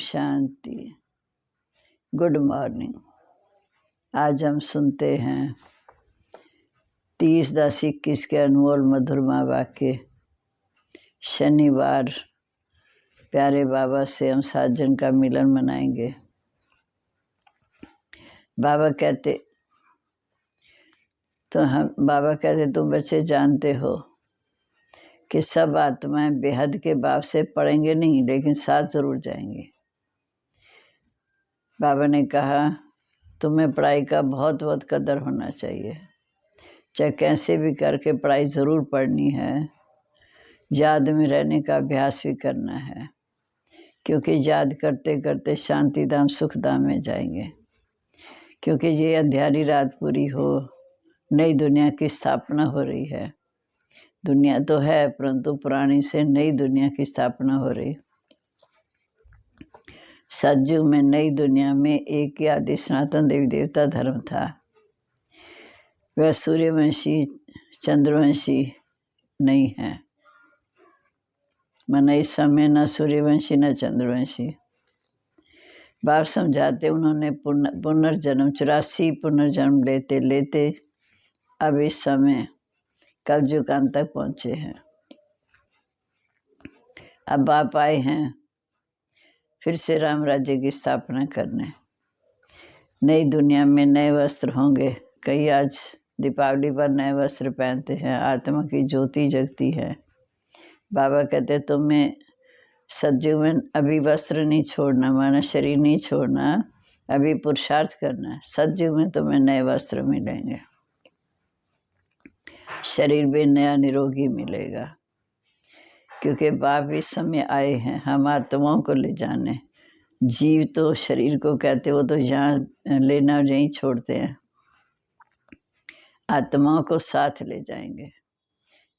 शांति। Good morning. आज हम सुनते हैं 30/10/21 के अनमोल मधुरमा वाक्य। शनिवार प्यारे बाबा से हम 7 जन का मिलन मनाएंगे। बाबा कहते तुम बच्चे जानते हो कि सब आत्माएं बेहद के बाप से पढ़ेंगे नहीं, लेकिन साथ जरूर जाएंगे। बाबा ने कहा तुम्हें पढ़ाई का बहुत बहुत कदर होना चाहिए, चाहे कैसे भी करके पढ़ाई ज़रूर पढ़नी है। याद में रहने का अभ्यास भी करना है, क्योंकि याद करते करते शांति धाम सुख धाम में जाएंगे। क्योंकि ये अंधेरी रात पूरी हो, नई दुनिया की स्थापना हो रही है। दुनिया तो है, परंतु पुरानी से नई दुनिया की स्थापना हो रही। सतयुग में नई दुनिया में एक ही आदि सनातन देवी देवता धर्म था। वह सूर्यवंशी चंद्रवंशी नहीं है। माना इस समय न सूर्यवंशी न चंद्रवंशी। बाप समझाते उन्होंने पुनर्जन्म 84 पुनर्जन्म लेते लेते अब इस समय कलयुग अंत तक पहुँचे हैं। अब बाप आए हैं फिर से राम राज्य की स्थापना करने। नई दुनिया में नए वस्त्र होंगे। कई आज दीपावली पर नए वस्त्र पहनते हैं। आत्मा की ज्योति जगती है। बाबा कहते तुम्हें सतयुग में अभी वस्त्र नहीं छोड़ना, माना शरीर नहीं छोड़ना, अभी पुरुषार्थ करना है। सतयुग में तुम्हें नए वस्त्र मिलेंगे, शरीर भी नया निरोगी मिलेगा। क्योंकि बाप इस समय आए हैं हम आत्माओं को ले जाने। जीव तो शरीर को कहते, वो तो यहाँ लेना नहीं छोड़ते हैं। आत्माओं को साथ ले जाएंगे।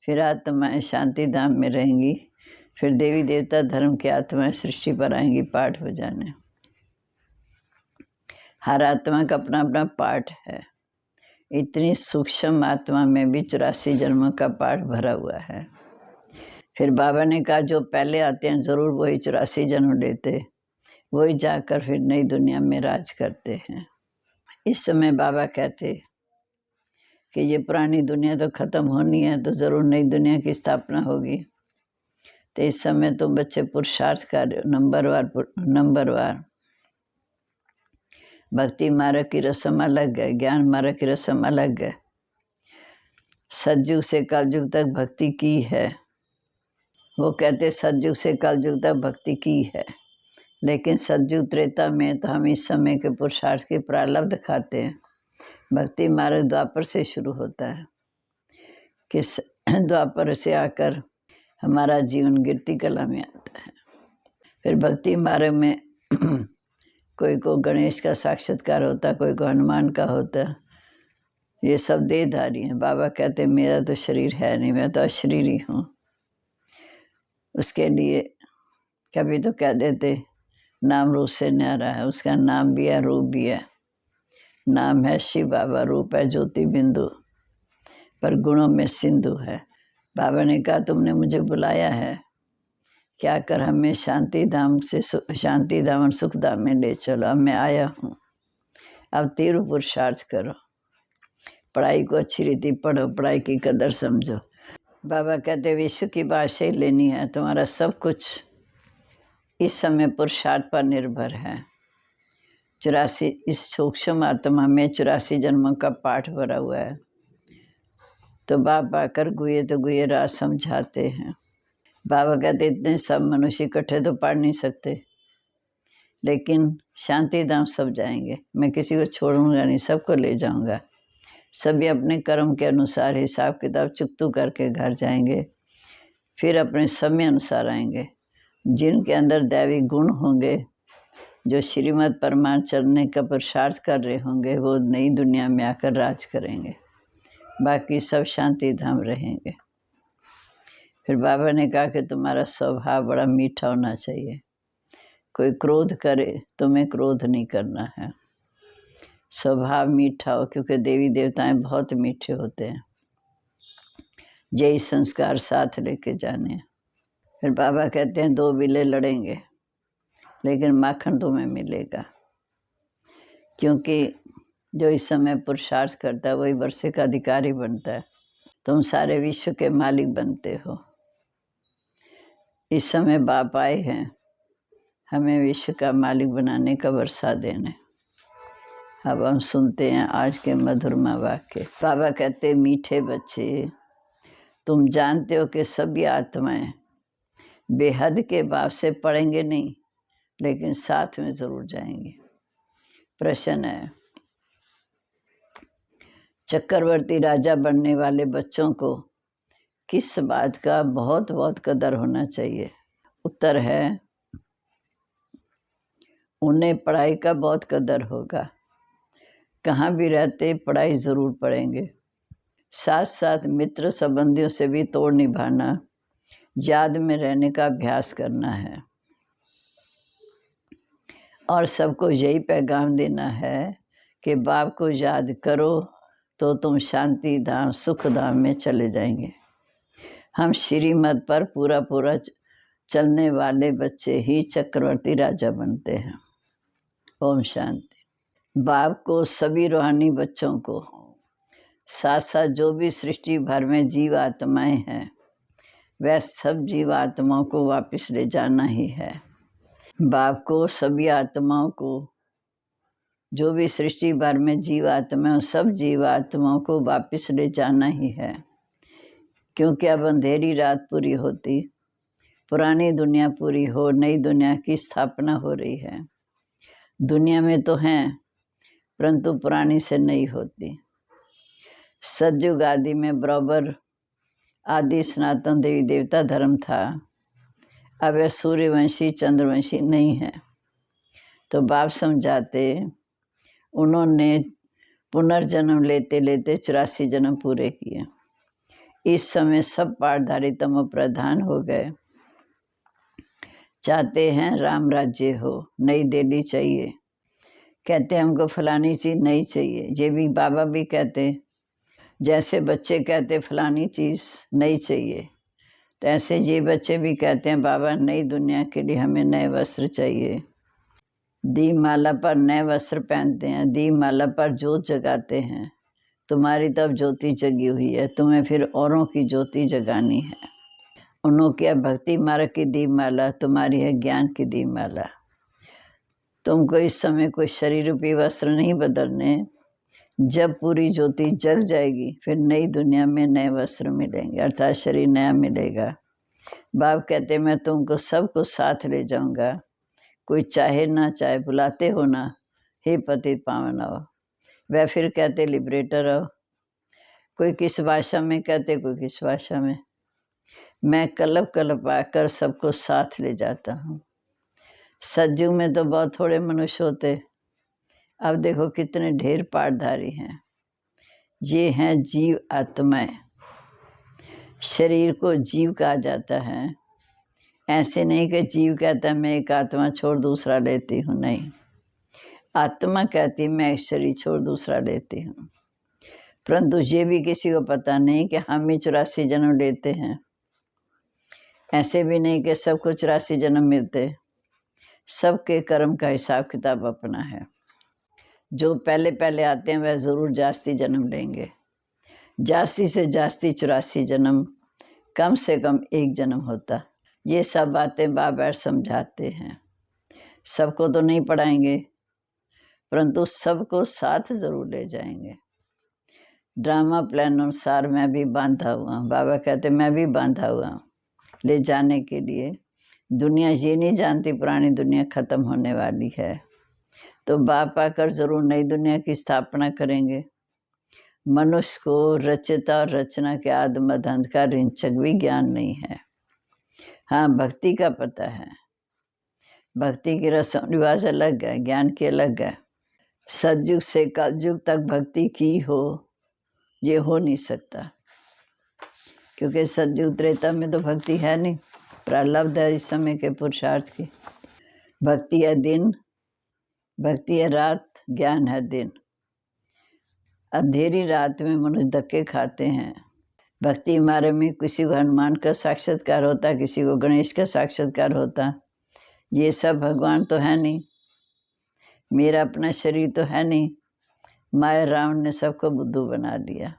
फिर आत्माएं शांति धाम में रहेंगी। फिर देवी देवता धर्म की आत्माएं सृष्टि पर आएंगी पाठ बजाने। हर आत्मा का अपना अपना पाठ है। इतनी सूक्ष्म आत्मा में भी 84 जन्मों का पाठ भरा हुआ है। फिर बाबा ने कहा जो पहले आते हैं ज़रूर वही 84 जन्म लेते, वही जाकर फिर नई दुनिया में राज करते हैं। इस समय बाबा कहते कि ये पुरानी दुनिया तो ख़त्म होनी है, तो ज़रूर नई दुनिया की स्थापना होगी। तो इस समय तो बच्चे पुरुषार्थ कर नंबरवार भक्ति मार्ग की रस्म अलग है, ज्ञान मार्ग की रस्म अलग है। सतयुग से कलयुग तक भक्ति की है। वो कहते सतयुग से कलयुग तक भक्ति की है, लेकिन सतयुग त्रेता में तो हम इस समय के पुरुषार्थ के प्रारब्ध खाते हैं। भक्ति मार्ग द्वापर से शुरू होता है कि द्वापर से आकर हमारा जीवन गिरती कला में आता है। फिर भक्ति मार्ग में कोई को गणेश का साक्षात्कार होता, कोई को हनुमान का होता। ये सब देहधारी हैं। बाबा कहते मेरा तो शरीर है नहीं, मैं तो अशरीरी हूँ। उसके लिए कभी तो कह देते नाम रूप से न्यारा है। उसका नाम भी है, रूप भी है। नाम है शिव बाबा, रूप है ज्योति बिंदु, पर गुणों में सिंधु है। बाबा ने कहा तुमने मुझे बुलाया है, क्या कर हमें शांति धाम से शांति धाम और सुख धाम में ले चलो। अब मैं आया हूँ, अब तीव्र पुरुषार्थ करो, पढ़ाई को अच्छी रीति पढ़ो, पढ़ाई की कदर समझो। बाबा कहते विश्व की बादशाही लेनी है, तुम्हारा सब कुछ इस समय पुरुषार्थ पर निर्भर है। 84 इस सूक्ष्म आत्मा में 84 जन्मों का पाठ भरा हुआ है। तो बाप आकर गुए तो गुए राज समझाते हैं। बाबा कहते इतने सब मनुष्य इकट्ठे तो पढ़ नहीं सकते, लेकिन शांति धाम सब जाएंगे। मैं किसी को छोड़ूंगा नहीं, सबको ले जाऊंगा। सभी अपने कर्म के अनुसार हिसाब किताब चुकतू करके घर जाएंगे। फिर अपने समय अनुसार आएंगे। जिनके अंदर दैवी गुण होंगे, जो श्रीमद् परमार्थ चलने का पुरुषार्थ कर रहे होंगे, वो नई दुनिया में आकर राज करेंगे। बाकी सब शांति धाम रहेंगे। फिर बाबा ने कहा कि तुम्हारा स्वभाव बड़ा मीठा होना चाहिए। कोई क्रोध करे, तुम्हें क्रोध नहीं करना है। स्वभाव मीठा हो, क्योंकि देवी देवताएं बहुत मीठे होते हैं। यही संस्कार साथ लेके जाने। फिर बाबा कहते हैं 2 बिल्ले लड़ेंगे, लेकिन माखन तुम्हें मिलेगा, क्योंकि जो इस समय पुरुषार्थ करता है वही वर्षे का अधिकारी बनता है। तुम सारे विश्व के मालिक बनते हो। इस समय बाप आए हैं हमें विश्व का मालिक बनाने का वर्षा देने। अब हम सुनते हैं आज के मधुरमा वाक्य। बाबा कहते, मीठे बच्चे, तुम जानते हो कि सभी आत्माएं बेहद के भाव से पढ़ेंगे नहीं, लेकिन साथ में जरूर जाएंगे। प्रश्न है, चक्रवर्ती राजा बनने वाले बच्चों को किस बात का बहुत बहुत कदर होना चाहिए? उत्तर है, उन्हें पढ़ाई का बहुत कदर होगा। कहाँ भी रहते पढ़ाई ज़रूर पढ़ेंगे। साथ साथ मित्र संबंधियों से भी तोड़ निभाना, याद में रहने का अभ्यास करना है। और सबको यही पैगाम देना है कि बाप को याद करो तो तुम शांति धाम सुख धाम में चले जाएंगे। हम श्रीमत पर पूरा पूरा चलने वाले बच्चे ही चक्रवर्ती राजा बनते हैं। ओम शांति। बाप को सभी रूहानी बच्चों को, साथ साथ जो भी सृष्टि भर में जीव आत्माएं हैं, वह सब जीव आत्माओं को वापस ले जाना ही है। बाप को सभी आत्माओं को, जो भी सृष्टि भर में जीव आत्माएं, सब जीव आत्माओं को वापस ले जाना ही है, क्योंकि अब अंधेरी रात पूरी होती, पुरानी दुनिया पूरी हो, नई दुनिया की स्थापना हो रही है। दुनिया में तो हैं, परंतु पुरानी से नहीं होती। सतयुग आदि में बराबर आदि सनातन देवी देवता धर्म था। अब यह सूर्यवंशी चंद्रवंशी नहीं है। तो बाप समझाते, उन्होंने पुनर्जन्म लेते लेते 84 जन्म पूरे किए। इस समय सब पाठधारी तमो प्रधान हो गए। चाहते हैं राम राज्य हो, नई दिल्ली चाहिए। कहते हमको फलानी चीज़ नहीं चाहिए। ये भी बाबा भी कहते, जैसे बच्चे कहते फलानी चीज़ नहीं चाहिए, तो ऐसे ये बच्चे भी कहते हैं बाबा नई दुनिया के लिए हमें नए वस्त्र चाहिए। दीपमाला पर नए वस्त्र पहनते हैं, दीपमाला पर जोत जगाते हैं। तुम्हारी तब ज्योति जगी हुई है, तुम्हें फिर औरों की ज्योति जगानी है। उन्हों की भक्ति मार्ग की दीपमाला, तुम्हारी है ज्ञान की दीपमाला। तुमको इस समय कोई शरीर रूपी वस्त्र नहीं बदलने। जब पूरी ज्योति जग जाएगी फिर नई दुनिया में नए वस्त्र मिलेंगे, अर्थात शरीर नया मिलेगा। बाप कहते मैं तुमको सबको साथ ले जाऊंगा, कोई चाहे ना चाहे, बुलाते हो ना, हे पतित पावन आओ। वह फिर कहते लिबरेटर आओ। कोई किस भाषा में कहते, कोई किस भाषा में। मैं कलप कलप आकर सबको साथ ले जाता हूँ। सतयुग में तो बहुत थोड़े मनुष्य होते, अब देखो कितने ढेर पाठधारी हैं। ये हैं जीव आत्माएं। शरीर को जीव कहा जाता है। ऐसे नहीं कि जीव कहता है मैं एक आत्मा छोड़ दूसरा लेती हूँ, नहीं। आत्मा कहती मैं एक शरीर छोड़ दूसरा लेती हूँ। परंतु ये भी किसी को पता नहीं कि हम ही 84 जन्म लेते हैं। ऐसे भी नहीं कि सबको 84 जन्म मिलते। सबके कर्म का हिसाब किताब अपना है। जो पहले पहले आते हैं वह ज़रूर जास्ती जन्म लेंगे। जास्ती से जास्ती 84 जन्म, कम से कम एक जन्म होता। ये सब बातें बाबा समझाते हैं। सबको तो नहीं पढ़ाएंगे, परंतु सबको साथ ज़रूर ले जाएंगे। ड्रामा प्लान अनुसार मैं भी बांधा हुआ हूँ। बाबा कहते मैं भी बांधा हुआ हूँ ले जाने के लिए। दुनिया ये नहीं जानती पुरानी दुनिया ख़त्म होने वाली है, तो बाप आकर ज़रूर नई दुनिया की स्थापना करेंगे। मनुष्य को रचयिता और रचना के आदि मध्य अंत का रिंचक भी ज्ञान नहीं है। हाँ, भक्ति का पता है। भक्ति की रस्म रिवाज अलग है, ज्ञान की अलग है। सतयुग से कलयुग तक भक्ति की हो, ये हो नहीं सकता, क्योंकि सतयुग त्रेता में तो भक्ति है नहीं। प्रलब्ध है इस समय के पुरुषार्थ की। भक्ति है दिन, भक्ति है रात, ज्ञान है दिन। अंधेरी रात में मनुष्य धक्के खाते हैं। भक्ति मार्ग में किसी को हनुमान का साक्षात्कार होता, किसी को गणेश का साक्षात्कार होता, ये सब भगवान तो है नहीं, मेरा अपना शरीर तो है नहीं। माया रावण ने सबको बुद्धू बना दिया।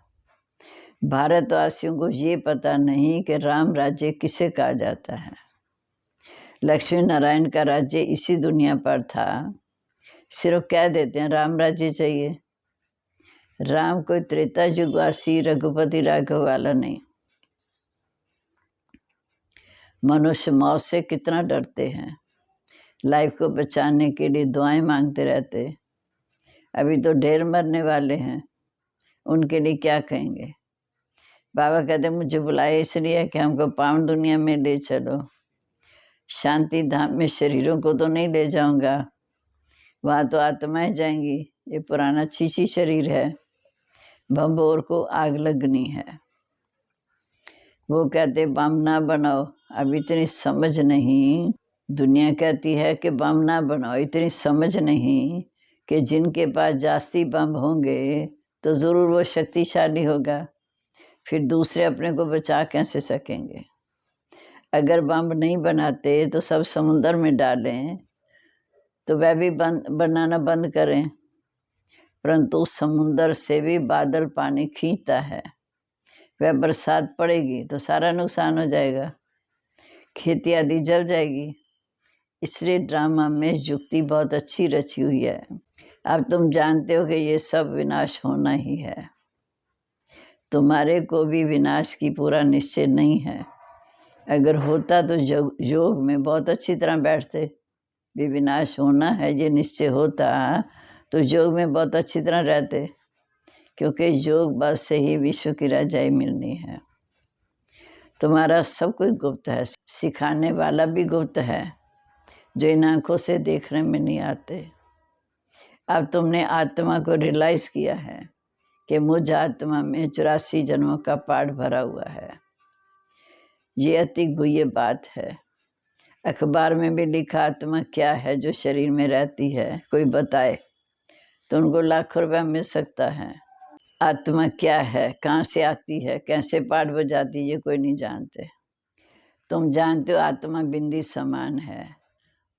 भारतवासियों को ये पता नहीं कि राम राज्य किसे कहा जाता है। लक्ष्मी नारायण का राज्य इसी दुनिया पर था, सिर्फ कह देते हैं राम राज्य चाहिए। राम कोई त्रेता युगवासी रघुपति राघव वाला नहीं। मनुष्य मौत से कितना डरते हैं, लाइफ को बचाने के लिए दुआएं मांगते रहते। अभी तो ढेर मरने वाले हैं, उनके लिए क्या कहेंगे। बाबा कहते मुझे बुलाए इसलिए कि हमको पावन दुनिया में ले चलो। शांति धाम में शरीरों को तो नहीं ले जाऊंगा, वहाँ तो आत्माएं जाएंगी। ये पुराना छीछी शरीर है, भंबोर को आग लगनी है। वो कहते बम ना बनाओ, अब इतनी समझ नहीं। दुनिया कहती है कि बम ना बनाओ, इतनी समझ नहीं कि जिनके पास जास्ती बम होंगे तो ज़रूर वो शक्तिशाली होगा, फिर दूसरे अपने को बचा कैसे सकेंगे। अगर बम नहीं बनाते तो सब समुद्र में डालें तो वह भी बनाना बंद करें, परंतु समुद्र से भी बादल पानी खींचता है। वह बरसात पड़ेगी तो सारा नुकसान हो जाएगा, खेती आदि जल जाएगी। इसलिए ड्रामा में युक्ति बहुत अच्छी रची हुई है। अब तुम जानते हो कि ये सब विनाश होना ही है। तुम्हारे को भी विनाश की पूरा निश्चय नहीं है। अगर होता तो योग में बहुत अच्छी तरह बैठते। भी विनाश होना है ये निश्चय होता तो योग में बहुत अच्छी तरह रहते, क्योंकि योग बस से ही विश्व की राजाई मिलनी है। तुम्हारा सब कुछ गुप्त है, सिखाने वाला भी गुप्त है, जो इन आँखों से देखने में नहीं आते। अब तुमने आत्मा को रियलाइज़ किया है कि मुझ आत्मा में 84 जन्मों का पाठ भरा हुआ है। ये अति गुह्य बात है। अखबार में भी लिखा आत्मा क्या है जो शरीर में रहती है, कोई बताए तो उनको लाखों रुपया मिल सकता है। आत्मा क्या है, कहाँ से आती है, कैसे पाठ बजाती है, ये कोई नहीं जानते। तुम जानते हो आत्मा बिंदी समान है,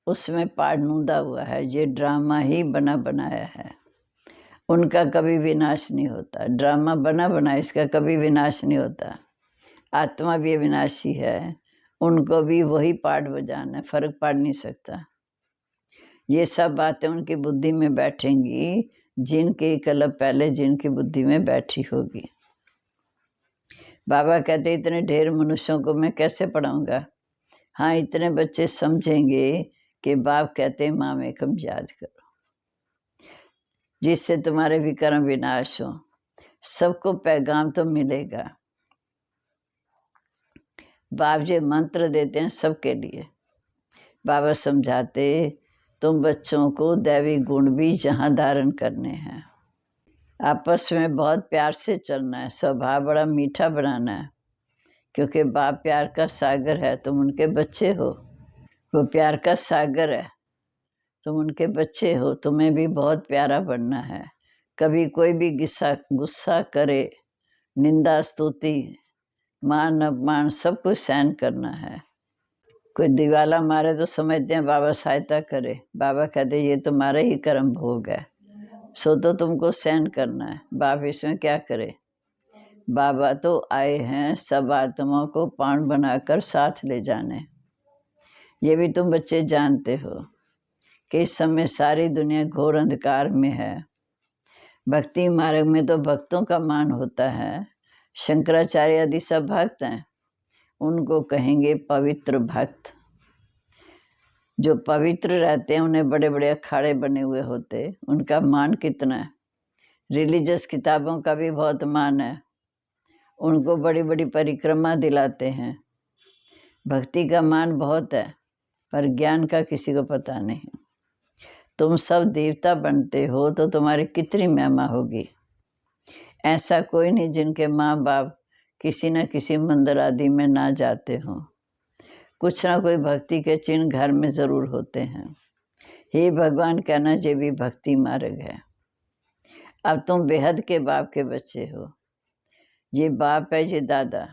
उसमें पाठ नूंदा हुआ है। ये ड्रामा ही बना बनाया है, उनका कभी विनाश नहीं होता। ड्रामा बना बना इसका कभी विनाश नहीं होता। आत्मा भी अविनाशी है, उनको भी वही पाठ बजाना है, फर्क पड़ नहीं सकता। ये सब बातें उनकी बुद्धि में बैठेंगी जिनके कल्प पहले जिनकी बुद्धि में बैठी होगी। बाबा कहते इतने ढेर मनुष्यों को मैं कैसे पढ़ाऊंगा। हाँ, इतने बच्चे समझेंगे कि बाप कहते माम एकम याद करो, जिससे तुम्हारे विकर्म विनाश हो। सबको पैगाम तो मिलेगा। बाप जी मंत्र देते हैं सबके लिए। बाबा समझाते तुम बच्चों को दैवी गुण भी जहाँ धारण करने हैं। आपस में बहुत प्यार से चलना है, स्वभाव बड़ा मीठा बनाना है, क्योंकि बाप प्यार का सागर है, तुम उनके बच्चे हो। वो प्यार का सागर है, तुम उनके बच्चे हो। तुम्हें भी बहुत प्यारा बनना है। कभी कोई भी गुस्सा करे, निंदा स्तुति मान अपमान सब कुछ सहन करना है। कोई दिवाला मारे तो समझते हैं बाबा सहायता करे। बाबा कहते ये तुम्हारा ही कर्म भोग है, सो तो तुमको सहन करना है। बाप इसमें क्या करे। बाबा तो आए हैं सब आत्माओं को पावन बनाकर साथ ले जाने। ये भी तुम बच्चे जानते हो कि इस समय सारी दुनिया घोर अंधकार में है। भक्ति मार्ग में तो भक्तों का मान होता है। शंकराचार्य आदि सब भक्त हैं, उनको कहेंगे पवित्र भक्त। जो पवित्र रहते हैं उन्हें बड़े बड़े अखाड़े बने हुए होते, उनका मान कितना है। रिलीजियस किताबों का भी बहुत मान है, उनको बड़ी बड़ी परिक्रमा दिलाते हैं। भक्ति का मान बहुत है, पर ज्ञान का किसी को पता नहीं। तुम सब देवता बनते हो तो तुम्हारी कितनी महिमा होगी। ऐसा कोई नहीं जिनके माँ बाप किसी न किसी मंदिर आदि में ना जाते हों। कुछ ना कोई भक्ति के चिन्ह घर में ज़रूर होते हैं। हे भगवान कहना ये भी भक्ति मार्ग है। अब तुम बेहद के बाप के बच्चे हो। ये बाप है, ये दादा।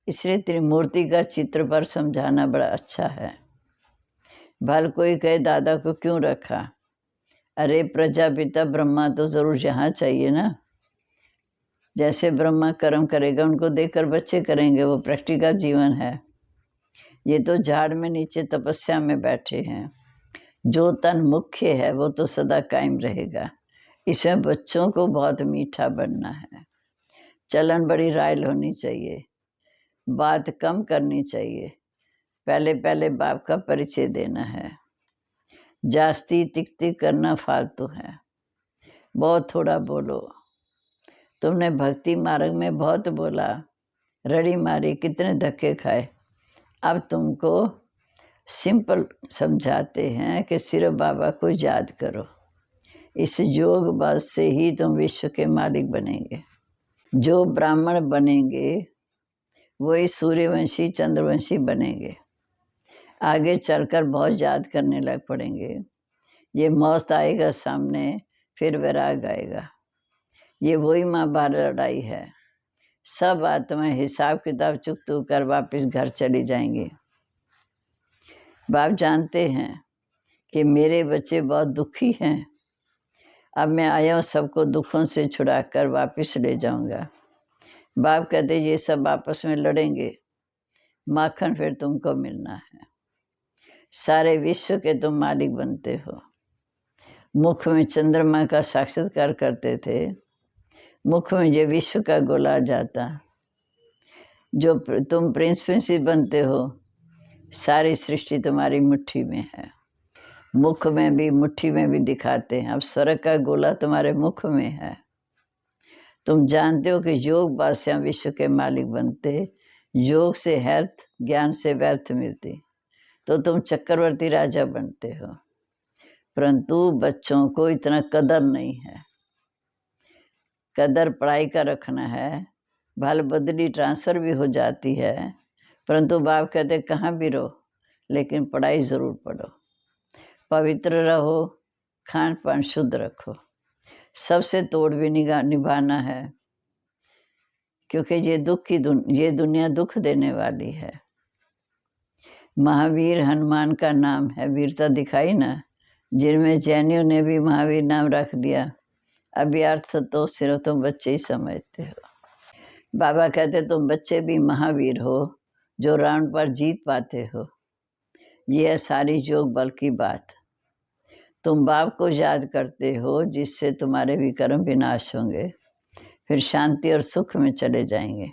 इसलिए त्रिमूर्ति का चित्र पर समझाना बड़ा अच्छा है। भल कोई कहे दादा को क्यों रखा, अरे प्रजापिता ब्रह्मा तो ज़रूर यहाँ चाहिए ना। जैसे ब्रह्मा कर्म करेगा उनको देखकर बच्चे करेंगे, वो प्रैक्टिकल जीवन है। ये तो झाड़ में नीचे तपस्या में बैठे हैं। जो तन मुख्य है वो तो सदा कायम रहेगा। इसमें बच्चों को बहुत मीठा बनना है। चलन बड़ी रायल होनी चाहिए, बात कम करनी चाहिए। पहले पहले बाप का परिचय देना है। जास्ती टिक टिक करना फालतू है, बहुत थोड़ा बोलो। तुमने भक्ति मार्ग में बहुत बोला, रड़ी मारी, कितने धक्के खाए। अब तुमको सिंपल समझाते हैं कि सिर्फ बाबा को याद करो। इस योग बस से ही तुम विश्व के मालिक बनेंगे। जो ब्राह्मण बनेंगे वही सूर्यवंशी चंद्रवंशी बनेंगे। आगे चलकर बहुत याद करने लग पड़ेंगे। ये मौत आएगा सामने, फिर वैराग आएगा। ये वही महाभारत लड़ाई है। सब आत्माएं हिसाब किताब चुकता कर वापस घर चली जाएंगी। बाप जानते हैं कि मेरे बच्चे बहुत दुखी हैं। अब मैं आया हूँ सबको दुखों से छुड़ाकर वापस ले जाऊंगा। बाप कहते ये सब आपस में लड़ेंगे, माखन फिर तुमको मिलना है। सारे विश्व के तुम मालिक बनते हो। मुख में चंद्रमा का साक्षात्कार करते थे, मुख में ये विश्व का गोला जाता। जो तुम प्रिंसिपल बनते हो, सारी सृष्टि तुम्हारी मुट्ठी में है। मुख में भी मुट्ठी में भी दिखाते हैं। अब स्वर्ग का गोला तुम्हारे मुख में है। तुम जानते हो कि योग बास्या विश्व के मालिक बनते। योग से हेल्थ, ज्ञान से व्यर्थ मिलती, तो तुम चक्रवर्ती राजा बनते हो। परंतु बच्चों को इतना कदर नहीं है। कदर पढ़ाई का रखना है। भल बदली ट्रांसफ़र भी हो जाती है, परंतु बाप कहते कहाँ भी रहो लेकिन पढ़ाई ज़रूर पढ़ो। पवित्र रहो, खान पान शुद्ध रखो। सबसे तोड़ भी निभाना है, क्योंकि ये दुनिया दुख देने वाली है। महावीर हनुमान का नाम है, वीरता दिखाई ना, जिनमें जैनियों ने भी महावीर नाम रख दिया। अभी अर्थ तो सिर्फ तुम बच्चे ही समझते हो। बाबा कहते तुम बच्चे भी महावीर हो, जो राउंड पर जीत पाते हो। ये है सारी योग बल की बात। तुम बाप को याद करते हो, जिससे तुम्हारे भी कर्म विनाश होंगे, फिर शांति और सुख में चले जाएंगे।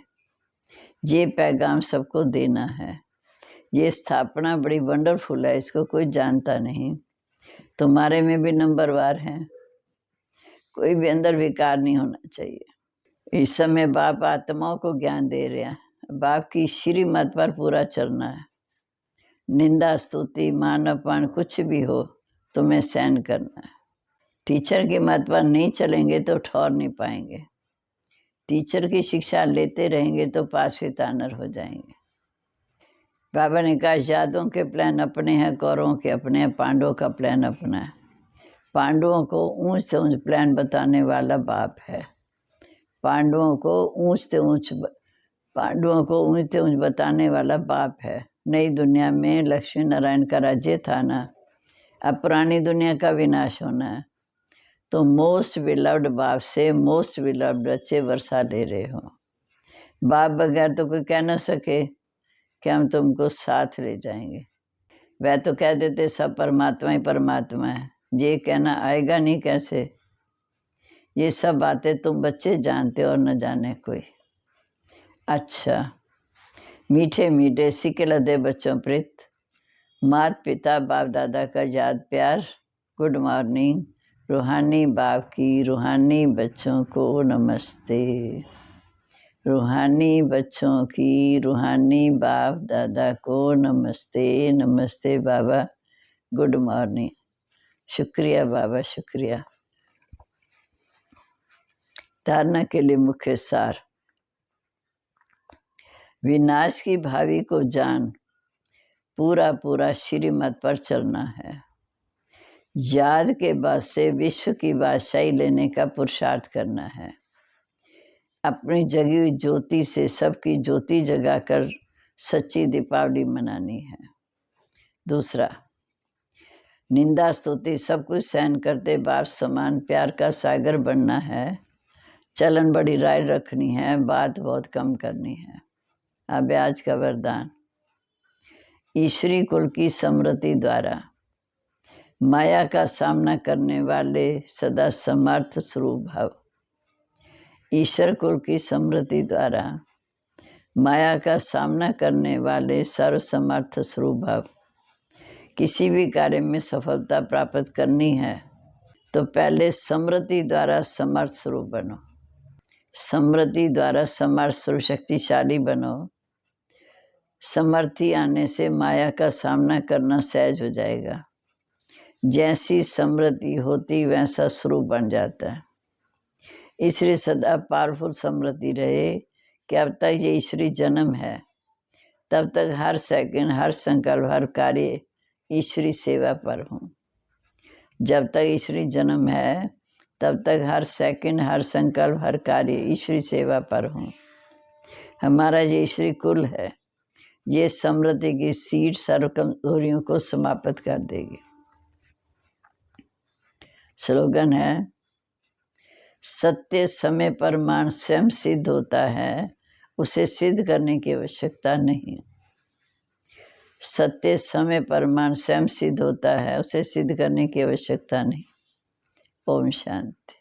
ये पैगाम सबको देना है। ये स्थापना बड़ी वंडरफुल है, इसको कोई जानता नहीं। तुम्हारे में भी नंबरवार हैं, कोई भी अंदर विकार नहीं होना चाहिए। इस समय बाप आत्माओं को ज्ञान दे रहे हैं। बाप की श्रीमत पर पूरा चलना है। निंदा स्तुति मान अपमान कुछ भी हो तुम्हें सहन करना है। टीचर के मत पर नहीं चलेंगे तो ठहर नहीं पाएंगे। टीचर की शिक्षा लेते रहेंगे तो पासवितानर हो जाएंगे। बाबा ने कहा यादों के प्लान अपने हैं, कौरवों के अपने हैं, पांडवों का प्लान अपना है। पांडवों को ऊंच से ऊंच प्लान बताने वाला बाप है। पांडवों को ऊंच से ऊंच बताने वाला बाप है। नई दुनिया में लक्ष्मी नारायण का राज्य था ना, अब पुरानी दुनिया का विनाश होना है। तो मोस्ट बिलव्ड बाप से मोस्ट बिलव्ड बच्चे वर्षा ले रहे हो। बाप बगैर तो कोई कह ना सके कि हम तुमको साथ ले जाएंगे। वह तो कह देते सब परमात्मा ही परमात्मा है, ये कहना आएगा नहीं कैसे। ये सब बातें तुम बच्चे जानते और न जाने कोई। अच्छा, मीठे मीठे सिक्के लदे बच्चों प्रीत, माता पिता बाप दादा का याद प्यार। Good morning. रूहानी बाप की रूहानी बच्चों को नमस्ते। रूहानी बच्चों की रूहानी बाप दादा को नमस्ते। नमस्ते बाबा, गुड मॉर्निंग। शुक्रिया बाबा, शुक्रिया। धारणा के लिए मुख्य सार। विनाश की भावी को जान, पूरा पूरा श्रीमत पर चलना है। याद के बाद से विश्व की बादशाही लेने का पुरुषार्थ करना है। अपनी जगी हुई ज्योति से सबकी ज्योति जगाकर सच्ची दीपावली मनानी है। दूसरा, निंदा स्तुति सब कुछ सहन करते बाप समान प्यार का सागर बनना है। चलन बड़ी राय रखनी है, बात बहुत कम करनी है। अब आज का वरदान। ईश्वरी कुल की समृद्धि द्वारा माया का सामना करने वाले सदा समर्थ स्वरूप भव। ईश्वर कुल की समृद्धि द्वारा माया का सामना करने वाले सर्वसमर्थ स्वरूप भव। किसी भी कार्य में सफलता प्राप्त करनी है तो पहले समृद्धि द्वारा समर्थ स्वरूप बनो। समृद्धि द्वारा समर्थ स्वरूप शक्तिशाली बनो। समर्थी आने से माया का सामना करना सहज हो जाएगा। जैसी समृद्धि होती वैसा स्वरूप बन जाता है। इसलिए सदा पावरफुल समृद्धि रहे कि अब तक ये ईश्वरी जन्म है तब तक हर सेकंड हर संकल्प हर कार्य ईश्वरी सेवा पर हूँ। जब तक ईश्वरी जन्म है तब तक हर सेकंड हर संकल्प हर कार्य ईश्वरी सेवा पर हूँ। हमारा ये ईश्वरी कुल है, ये समृद्धि की सीड सर्व कमजोरियों को समाप्त कर देगी। स्लोगन है, सत्य समय पर मान स्वयं सिद्ध होता है, उसे सिद्ध करने की आवश्यकता नहीं। सत्य समय पर मान स्वयं सिद्ध होता है, उसे सिद्ध करने की आवश्यकता नहीं। ओम शांति।